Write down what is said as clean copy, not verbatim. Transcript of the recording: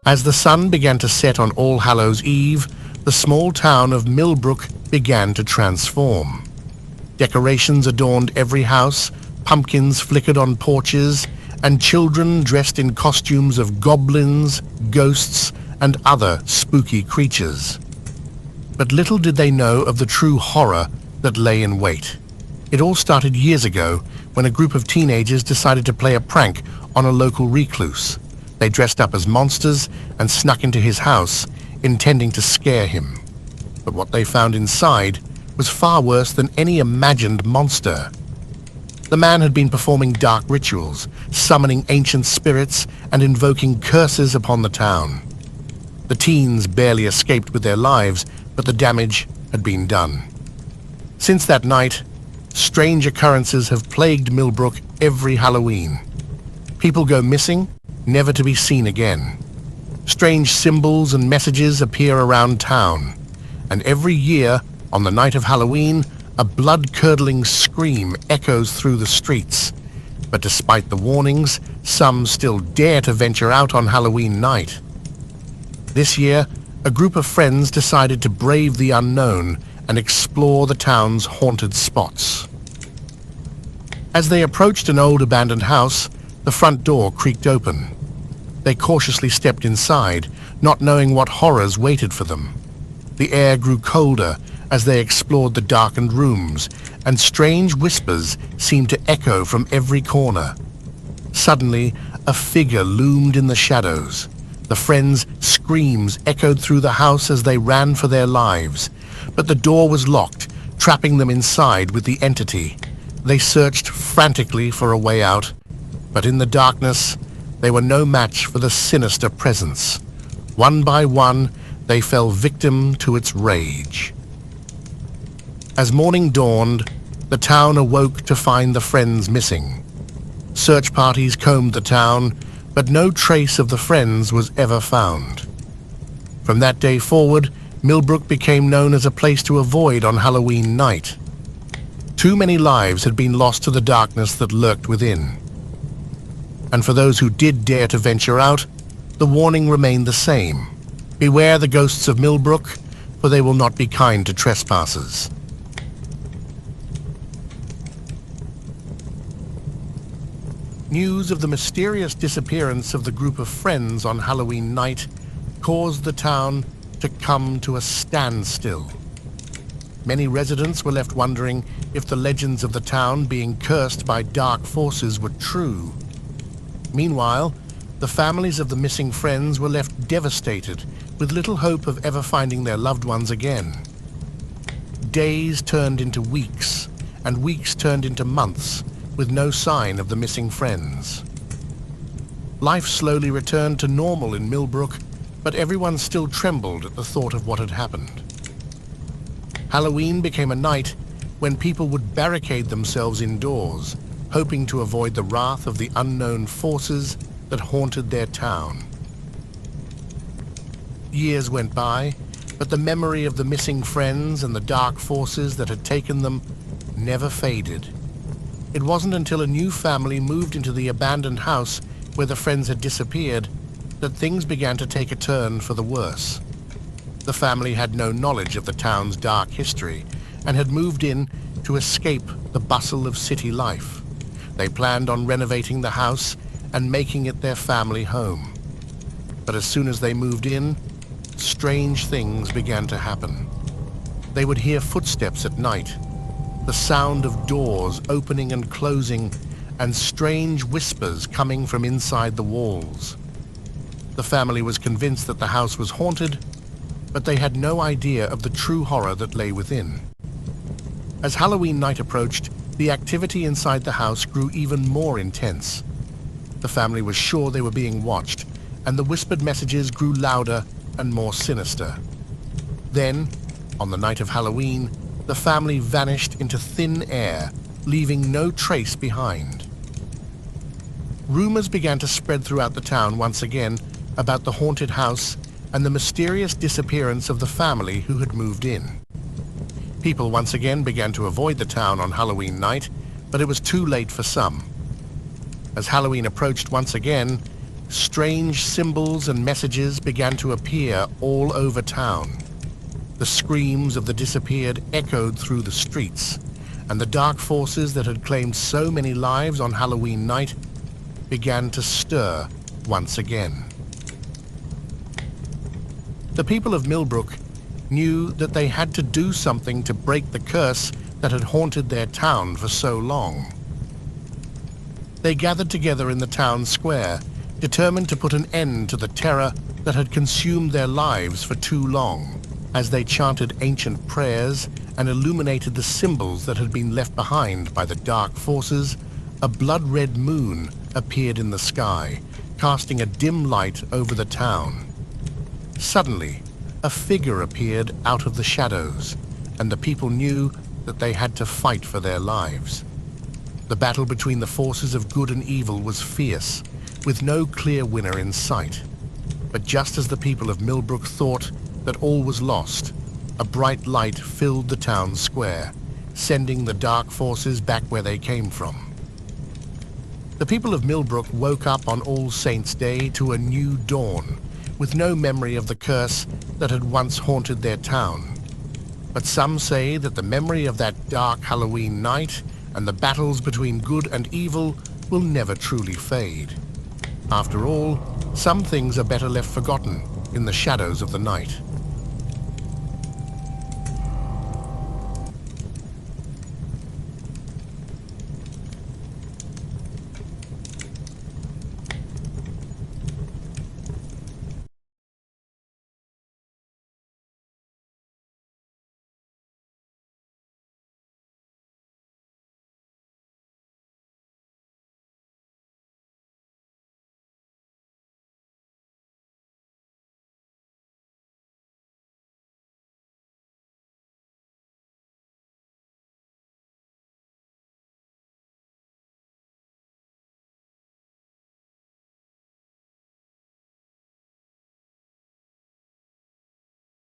As the sun began to set on All Hallows Eve, the small town of Millbrook began to transform. Decorations adorned every house, pumpkins flickered on porches, and children dressed in costumes of goblins, ghosts, and other spooky creatures. But little did they know of the true horror that lay in wait. It all started years ago when a group of teenagers decided to play a prank on a local recluse. They dressed up as monsters and snuck into his house, intending to scare him. But what they found inside was far worse than any imagined monster. The man had been performing dark rituals, summoning ancient spirits and invoking curses upon the town. The teens barely escaped with their lives, but the damage had been done. Since that night, strange occurrences have plagued Millbrook every Halloween. People go missing, never to be seen again. Strange symbols and messages appear around town, and every year, on the night of Halloween, a blood-curdling scream echoes through the streets. But despite the warnings, some still dare to venture out on Halloween night. This year, a group of friends decided to brave the unknown and explore the town's haunted spots. As they approached an old abandoned house, the front door creaked open. They cautiously stepped inside, not knowing what horrors waited for them. The air grew colder as they explored the darkened rooms, and strange whispers seemed to echo from every corner. Suddenly, a figure loomed in the shadows. The friends' screams echoed through the house as they ran for their lives, but the door was locked, trapping them inside with the entity. They searched frantically for a way out, but in the darkness, they were no match for the sinister presence. One by one, they fell victim to its rage. As morning dawned, the town awoke to find the friends missing. Search parties combed the town, but no trace of the friends was ever found. From that day forward, Millbrook became known as a place to avoid on Halloween night. Too many lives had been lost to the darkness that lurked within. And for those who did dare to venture out, the warning remained the same. Beware the ghosts of Millbrook, for they will not be kind to trespassers. News of the mysterious disappearance of the group of friends on Halloween night caused the town to come to a standstill. Many residents were left wondering if the legends of the town being cursed by dark forces were true. Meanwhile, the families of the missing friends were left devastated, with little hope of ever finding their loved ones again. Days turned into weeks, and weeks turned into months, with no sign of the missing friends. Life slowly returned to normal in Millbrook, but everyone still trembled at the thought of what had happened. Halloween became a night when people would barricade themselves indoors, hoping to avoid the wrath of the unknown forces that haunted their town. Years went by, but the memory of the missing friends and the dark forces that had taken them never faded. It wasn't until a new family moved into the abandoned house where the friends had disappeared that things began to take a turn for the worse. The family had no knowledge of the town's dark history and had moved in to escape the bustle of city life. They planned on renovating the house and making it their family home. But as soon as they moved in, strange things began to happen. They would hear footsteps at night, the sound of doors opening and closing, and strange whispers coming from inside the walls. The family was convinced that the house was haunted, but they had no idea of the true horror that lay within. As Halloween night approached, the activity inside the house grew even more intense. The family was sure they were being watched, and the whispered messages grew louder and more sinister. Then, on the night of Halloween, the family vanished into thin air, leaving no trace behind. Rumors began to spread throughout the town once again about the haunted house and the mysterious disappearance of the family who had moved in. People once again began to avoid the town on Halloween night, but it was too late for some. As Halloween approached once again, Strange symbols and messages began to appear all over town. The screams of the disappeared echoed through the streets, and the dark forces that had claimed so many lives on Halloween night began to stir once again. The people of Millbrook knew that they had to do something to break the curse that had haunted their town for so long. They gathered together in the town square, determined to put an end to the terror that had consumed their lives for too long. As they chanted ancient prayers and illuminated the symbols that had been left behind by the dark forces, a blood-red moon appeared in the sky, casting a dim light over the town. Suddenly, a figure appeared out of the shadows, and the people knew that they had to fight for their lives. The battle between the forces of good and evil was fierce, with no clear winner in sight. But just as the people of Millbrook thought that all was lost, a bright light filled the town square, sending the dark forces back where they came from. The people of Millbrook woke up on All Saints' Day to a new dawn, with no memory of the curse that had once haunted their town. But some say that the memory of that dark Halloween night and the battles between good and evil will never truly fade. After all, some things are better left forgotten in the shadows of the night.